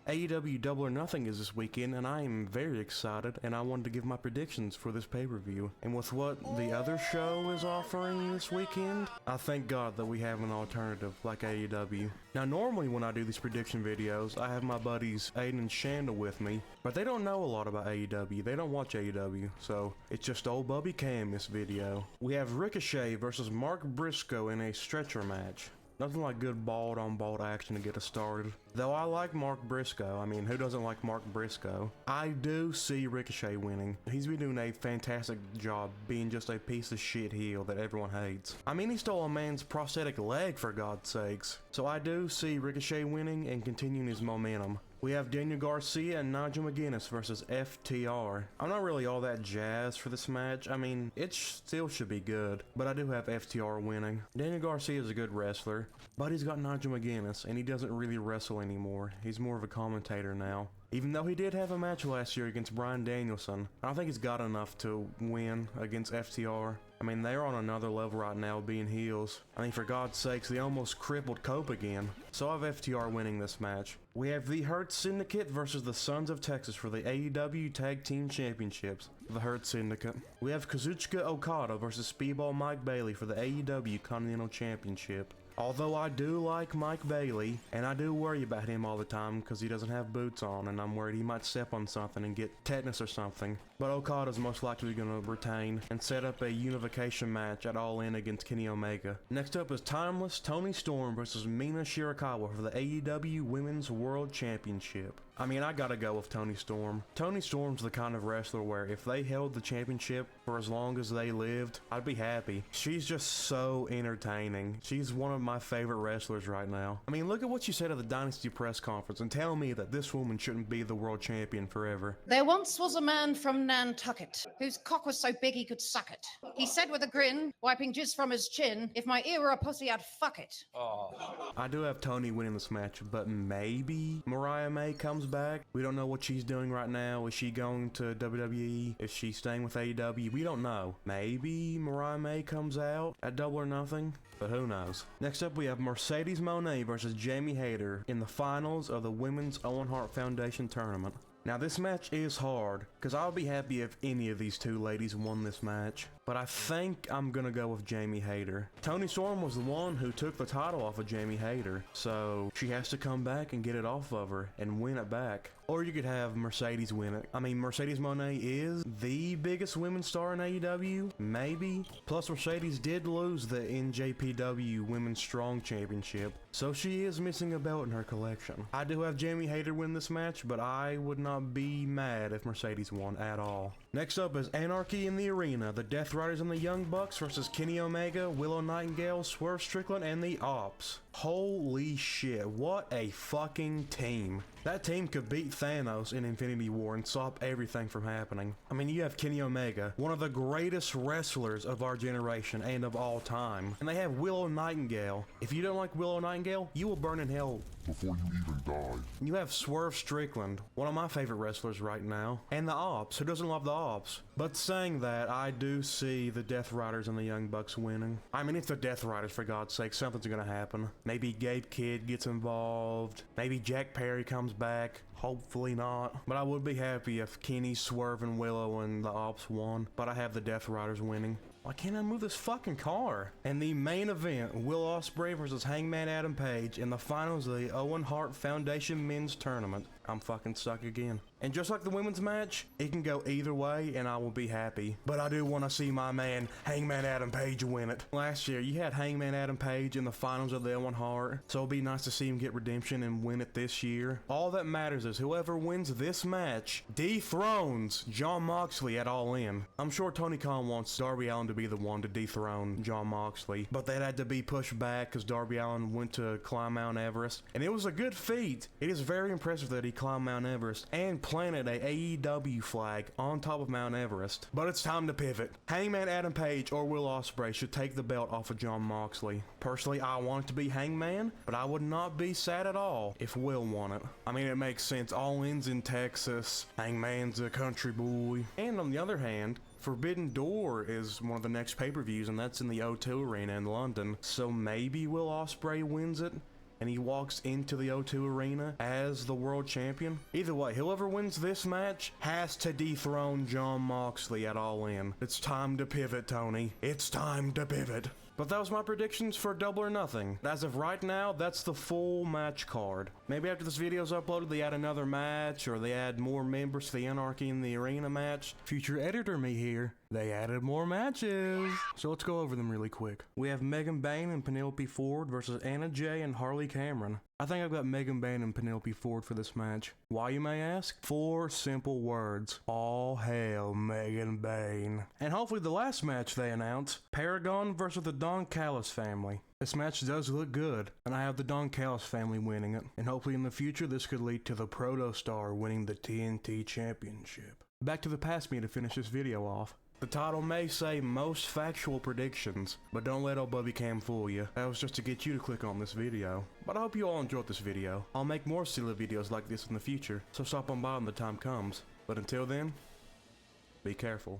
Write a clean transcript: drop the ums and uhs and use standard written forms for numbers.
AEW Double or Nothing is this weekend, and I am very excited, and I wanted to give my predictions for this pay-per-view. And with what the other show is offering this weekend, I thank God that we have an alternative like AEW. Now, normally when I do these prediction videos, I have my buddies Aiden and Shanda with me, but they don't know a lot about AEW. They don't watch AEW, so it's just old Bubby Cam this video. We have Ricochet versus Mark Briscoe in a stretcher match. Nothing like good ball-on-ball action to get us started. Though I like Mark Briscoe. I mean, who doesn't like Mark Briscoe? I do see Ricochet winning. He's been doing a fantastic job being just a piece of shit heel that everyone hates. I mean, he stole a man's prosthetic leg, for God's sakes. So I do see Ricochet winning and continuing his momentum. We have Daniel Garcia and Nigel McGuinness versus FTR. I'm not really all that jazzed for this match. I mean, it still should be good, but I do have FTR winning. Daniel Garcia is a good wrestler, but he's got Nigel McGuinness, and he doesn't really wrestle anymore. He's more of a commentator now. Even though he did have a match last year against Bryan Danielson, I don't think he's got enough to win against FTR. I mean, they're on another level right now being heels. I mean, for God's sakes, they almost crippled Cope again. So I have FTR winning this match. We have the Hurt Syndicate versus the Sons of Texas for the AEW Tag Team Championships. The Hurt Syndicate. We have Kazuchika Okada versus Speedball Mike Bailey for the AEW Continental Championship. Although I do like Mike Bailey, and I do worry about him all the time because he doesn't have boots on, and I'm worried he might step on something and get tetanus or something. But Okada's most likely going to retain and set up a unification match at All In against Kenny Omega. Next up is Timeless Toni Storm versus Mina Shirakawa for the AEW Women's World Championship. I mean, I gotta go with Toni Storm. Toni Storm's the kind of wrestler where if they held the championship for as long as they lived, I'd be happy. She's just so entertaining. She's one of my favorite wrestlers right now. I mean, look at what she said at the Dynasty press conference and tell me that this woman shouldn't be the world champion forever. There once was a man from Nantucket whose cock was so big he could suck it. He said with a grin, wiping jizz from his chin, if my ear were a pussy, I'd fuck it. Oh. I do have Toni winning this match, but maybe Mariah May comes back. We don't know what she's doing right now. Is she going to WWE? Is she staying with AEW? We don't know. Maybe Mariah May comes out at Double or Nothing, but who knows. Next up, we have Mercedes Mone versus Jamie Hayter in the finals of the Women's Owen Hart Foundation Tournament. Now this match is hard, because I'll be happy if any of these two ladies won this match, but I think I'm gonna go with Jamie Hayter. Toni Storm was the one who took the title off of Jamie Hayter, so she has to come back and get it off of her and win it back. Or you could have Mercedes win it. I mean, Mercedes Mone is the biggest women's star in AEW, maybe. Plus Mercedes did lose the NJPW Women's Strong Championship, so she is missing a belt in her collection. I do have Jamie Hayter win this match, but I would not be mad if Mercedes won at all. Next up is Anarchy in the Arena, the Death Riders and the Young Bucks versus Kenny Omega, Willow Nightingale, Swerve Strickland, and the Ops. Holy shit, what a fucking team. That team could beat Thanos in Infinity War and stop everything from happening. I mean, you have Kenny Omega, one of the greatest wrestlers of our generation and of all time. And they have Willow Nightingale. If you don't like Willow Nightingale, you will burn in hell before you even die. You have Swerve Strickland, one of my favorite wrestlers right now, and the Ops. Who doesn't love the Ops? But saying that, I do see the Death Riders and the Young Bucks winning. I mean, it's the Death Riders, for God's sake. Something's gonna happen. Maybe Gabe Kidd gets involved. Maybe Jack Perry comes back. Hopefully not. But I would be happy if Kenny, Swerve, and Willow and the Ops won. But I have the Death Riders winning. Why can't I move this fucking car? And the main event, Will Ospreay versus Hangman Adam Page in the finals of the Owen Hart Foundation Men's Tournament. I'm fucking stuck again. And just like the women's match, it can go either way and I will be happy. But I do want to see my man, Hangman Adam Page, win it. Last year, you had Hangman Adam Page in the finals of the Owen Hart, so it'll be nice to see him get redemption and win it this year. All that matters is whoever wins this match dethrones Jon Moxley at All In. I'm sure Tony Khan wants Darby Allin to be the one to dethrone Jon Moxley, but that had to be pushed back because Darby Allin went to climb Mount Everest, and it was a good feat. It is very impressive that he climbed Mount Everest and planted a AEW flag on top of Mount Everest. But it's time to pivot. Hangman Adam Page or Will Ospreay should take the belt off of Jon Moxley. Personally, I want it to be Hangman, but I would not be sad at all if Will won it. I mean, it makes sense. All In's in Texas. Hangman's a country boy. And on the other hand, Forbidden Door is one of the next pay-per-views, and that's in the O2 Arena in London. So maybe Will Ospreay wins it. and he walks into the O2 Arena as the world champion. Either way, whoever wins this match has to dethrone Jon Moxley at All In. It's time to pivot, Tony. It's time to pivot. But that was my predictions for Double or Nothing. As of right now, that's the full match card. Maybe after this video's uploaded, they add another match, or they add more members to the Anarchy in the Arena match. Future editor me here. They added more matches. So let's go over them really quick. We have Megan Bayne and Penelope Ford versus Anna Jay and Harley Cameron. I think I've got Megan Bayne and Penelope Ford for this match. Why, you may ask? 4 simple words. All hail Megan Bayne. And hopefully the last match they announce, Paragon versus the Don Callis family. This match does look good, and I have the Don Callis family winning it. And hopefully in the future this could lead to the Protostar winning the TNT Championship. Back to the past me to finish this video off. The title may say most factual predictions, but don't let old Bubby Cam fool you. That was just to get you to click on this video. But I hope you all enjoyed this video. I'll make more silly videos like this in the future, so stop on by when the time comes. But until then, be careful.